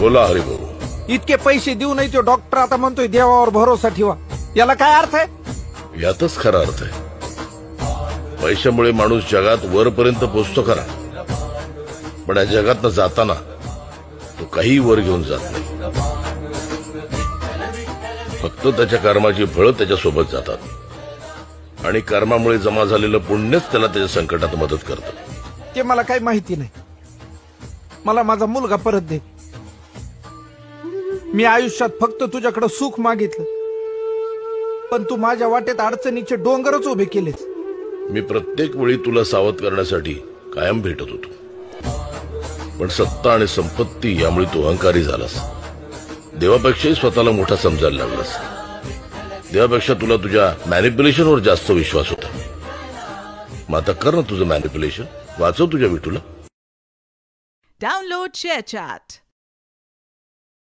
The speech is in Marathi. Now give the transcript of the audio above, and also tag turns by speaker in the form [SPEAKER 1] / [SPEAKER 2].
[SPEAKER 1] बोला हरिभाऊ.
[SPEAKER 2] इतके पैसे देऊनही तो डॉक्टर आता म्हणतोय देवावर भरोसा ठेवा. याला काय अर्थ आहे?
[SPEAKER 1] यातच खरा अर्थ आहे. पैशामुळे माणूस जगात वरपर्यंत पोहोचतो खरा, पण या जगातनं जाताना तो काही वर घेऊन जात नाही. फक्त त्याच्या कर्माची फळं त्याच्यासोबत जातात आणि कर्मामुळे जमा झालेलं पुण्यच त्याला त्याच्या संकटात मदत करतं.
[SPEAKER 2] ते मला काही माहिती नाही. मला माझा मुलगा परत दे. मी आयुष्यात फक्त तुझ्याकडे सुख मागितलं, पण तू माझ्या वाटेत अडचणीचे डोंगरच उभे केलेस.
[SPEAKER 1] मी प्रत्येक वेळी तुला सावध करण्यासाठी कायम भेटत होतो, पण सत्ता आणि संपत्ती यामुळे तू अहंकारी झालास. देवापेक्षाही स्वतःला मोठा समजायला लागलास. देवापेक्षा तुला तुझ्या मॅनिप्युलेशनवर जास्त विश्वास होता. मग आता कर ना तुझं मॅनिप्युलेशन. वाचव तुझ्या विठूला.
[SPEAKER 3] Download share chat.